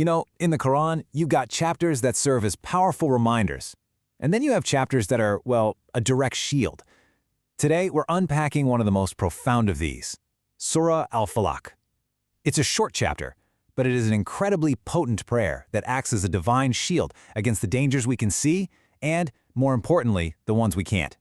You know, in the Quran, you've got chapters that serve as powerful reminders. And then you have chapters that are, well, a direct shield. Today, we're unpacking one of the most profound of these, Surah Al-Falaq. It's a short chapter, but it is an incredibly potent prayer that acts as a divine shield against the dangers we can see and, more importantly, the ones we can't.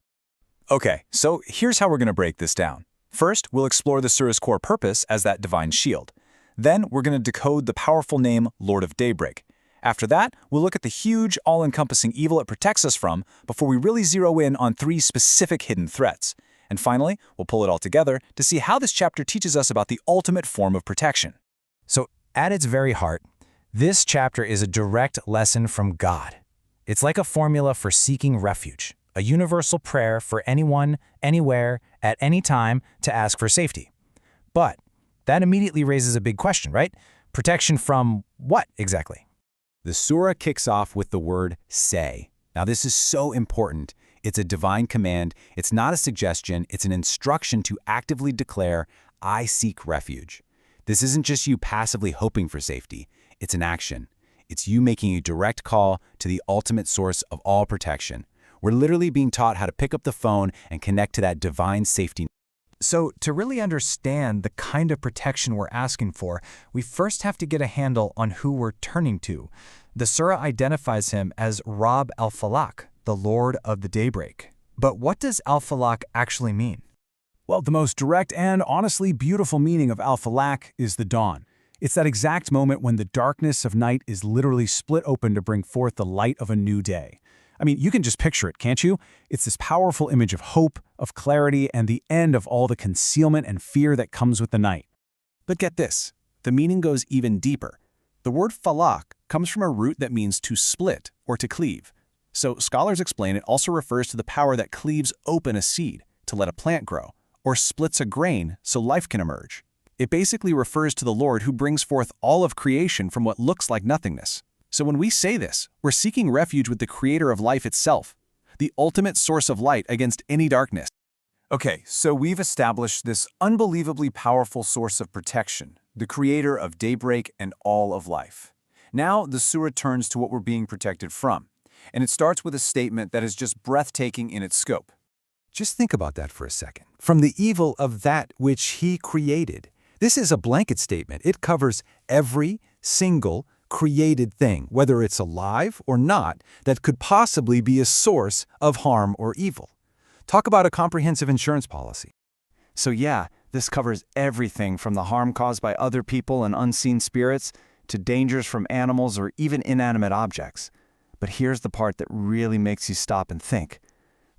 Okay, so here's how we're going to break this down. First, we'll explore the surah's core purpose as that divine shield. Then, we're going to decode the powerful name Lord of Daybreak. After that, we'll look at the huge, all-encompassing evil it protects us from before we really zero in on 3 specific hidden threats. And finally, we'll pull it all together to see how this chapter teaches us about the ultimate form of protection. So, at its very heart, this chapter is a direct lesson from God. It's like a formula for seeking refuge, a universal prayer for anyone, anywhere, at any time to ask for safety. But that immediately raises a big question, right? Protection from what exactly? The surah kicks off with the word say. Now this is so important. It's a divine command. It's not a suggestion. It's an instruction to actively declare, I seek refuge. This isn't just you passively hoping for safety. It's an action. It's you making a direct call to the ultimate source of all protection. We're literally being taught how to pick up the phone and connect to that divine safety. So, to really understand the kind of protection we're asking for, we first have to get a handle on who we're turning to. The surah identifies him as Rab Al-Falaq, the Lord of the Daybreak. But what does Al-Falaq actually mean? Well, the most direct and honestly beautiful meaning of Al-Falaq is the dawn. It's that exact moment when the darkness of night is literally split open to bring forth the light of a new day. I mean, you can just picture it, can't you? It's this powerful image of hope, of clarity, and the end of all the concealment and fear that comes with the night. But get this, the meaning goes even deeper. The word falaq comes from a root that means to split or to cleave. So scholars explain it also refers to the power that cleaves open a seed to let a plant grow, or splits a grain so life can emerge. It basically refers to the Lord who brings forth all of creation from what looks like nothingness. So when we say this, we're seeking refuge with the creator of life itself, the ultimate source of light against any darkness. Okay, so we've established this unbelievably powerful source of protection, the creator of daybreak and all of life. Now the surah turns to what we're being protected from, and it starts with a statement that is just breathtaking in its scope. Just think about that for a second. From the evil of that which he created. This is a blanket statement. It covers every single created thing, whether it's alive or not, that could possibly be a source of harm or evil. Talk about a comprehensive insurance policy. So yeah, this covers everything from the harm caused by other people and unseen spirits to dangers from animals or even inanimate objects. But here's the part that really makes you stop and think.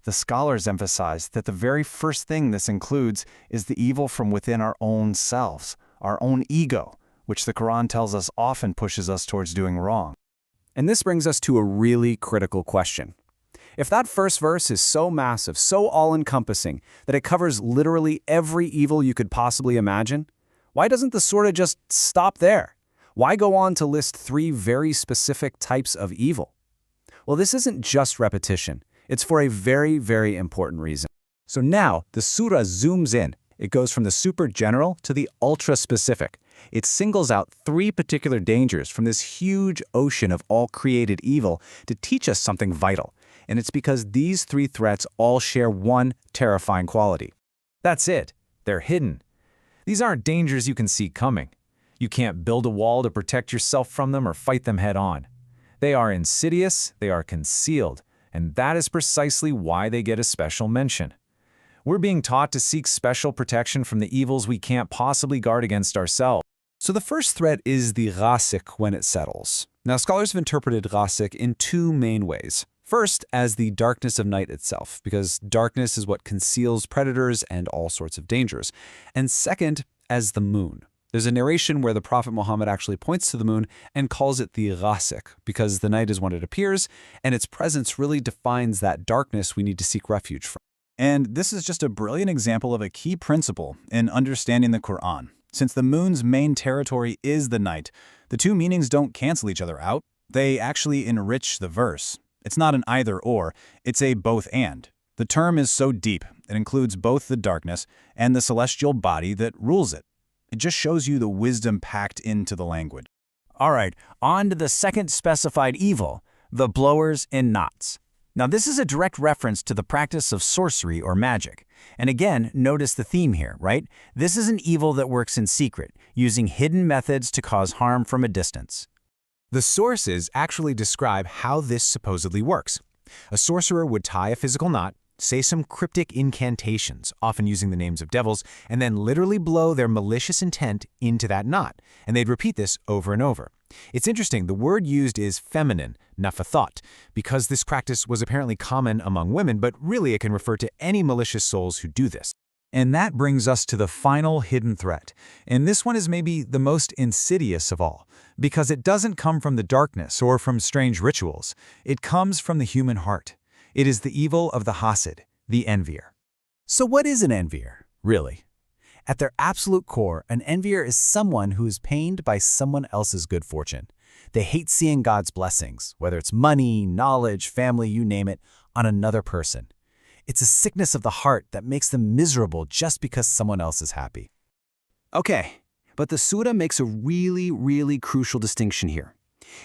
The scholars emphasize that the very first thing this includes is the evil from within our own selves, our own ego, which the Quran tells us often pushes us towards doing wrong. And this brings us to a really critical question. If that first verse is so massive, so all-encompassing, that it covers literally every evil you could possibly imagine, why doesn't the surah just stop there? Why go on to list 3 very specific types of evil? Well, this isn't just repetition. It's for a very, very important reason. So now, the surah zooms in. It goes from the super general to the ultra specific. It singles out 3 particular dangers from this huge ocean of all created evil to teach us something vital. And it's because these 3 threats all share one terrifying quality. That's it. They're hidden. These aren't dangers you can see coming. You can't build a wall to protect yourself from them or fight them head on. They are insidious, they are concealed, and that is precisely why they get a special mention. We're being taught to seek special protection from the evils we can't possibly guard against ourselves. So the first threat is the ghasiq when it settles. Now, scholars have interpreted ghasiq in 2 main ways. First, as the darkness of night itself, because darkness is what conceals predators and all sorts of dangers. And second, as the moon. There's a narration where the Prophet Muhammad actually points to the moon and calls it the ghasiq, because the night is when it appears, and its presence really defines that darkness we need to seek refuge from. And this is just a brilliant example of a key principle in understanding the Quran. Since the moon's main territory is the night, the 2 meanings don't cancel each other out. They actually enrich the verse. It's not an either-or, it's a both-and. The term is so deep, it includes both the darkness and the celestial body that rules it. It just shows you the wisdom packed into the language. All right, on to the second specified evil, the blowers in knots. Now this is a direct reference to the practice of sorcery or magic. And again, notice the theme here, right? This is an evil that works in secret, using hidden methods to cause harm from a distance. The sources actually describe how this supposedly works. A sorcerer would tie a physical knot, say some cryptic incantations, often using the names of devils, and then literally blow their malicious intent into that knot, and they'd repeat this over and over. It's interesting, the word used is feminine, nafathot, because this practice was apparently common among women, but really it can refer to any malicious souls who do this. And that brings us to the final hidden threat. And this one is maybe the most insidious of all, because it doesn't come from the darkness or from strange rituals. It comes from the human heart. It is the evil of the hasid, the envier. So what is an envier, really? At their absolute core, an envier is someone who is pained by someone else's good fortune. They hate seeing God's blessings, whether it's money, knowledge, family, you name it, on another person. It's a sickness of the heart that makes them miserable just because someone else is happy. Okay, but the surah makes a really crucial distinction here.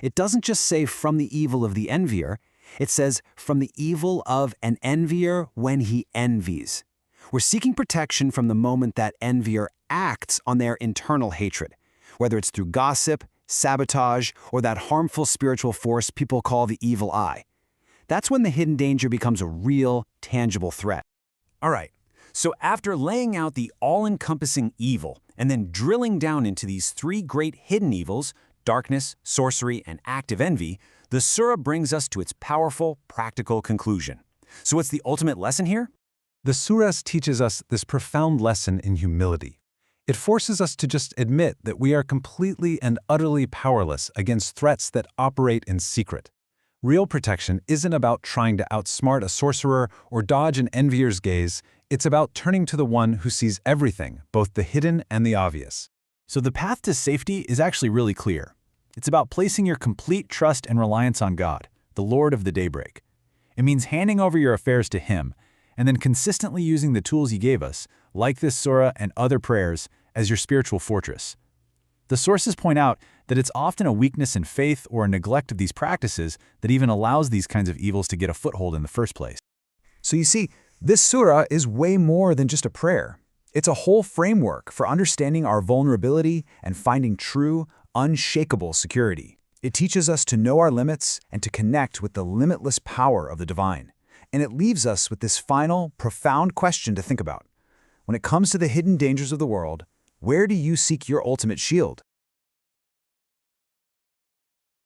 It doesn't just say from the evil of the envier, it says from the evil of an envier when he envies. We're seeking protection from the moment that envier acts on their internal hatred, whether it's through gossip, sabotage, or that harmful spiritual force people call the evil eye. That's when the hidden danger becomes a real, tangible threat. All right, so after laying out the all-encompassing evil and then drilling down into these three great hidden evils, darkness, sorcery, and active envy, the surah brings us to its powerful, practical conclusion. So what's the ultimate lesson here? The surahs teaches us this profound lesson in humility. It forces us to just admit that we are completely and utterly powerless against threats that operate in secret. Real protection isn't about trying to outsmart a sorcerer or dodge an envier's gaze. It's about turning to the one who sees everything, both the hidden and the obvious. So the path to safety is actually really clear. It's about placing your complete trust and reliance on God, the Lord of the daybreak. It means handing over your affairs to Him, and then consistently using the tools He gave us, like this surah and other prayers, as your spiritual fortress. The sources point out that it's often a weakness in faith or a neglect of these practices that even allows these kinds of evils to get a foothold in the first place. So you see, this surah is way more than just a prayer. It's a whole framework for understanding our vulnerability and finding true, unshakable security. It teaches us to know our limits and to connect with the limitless power of the divine. And it leaves us with this final, profound question to think about. When it comes to the hidden dangers of the world, where do you seek your ultimate shield?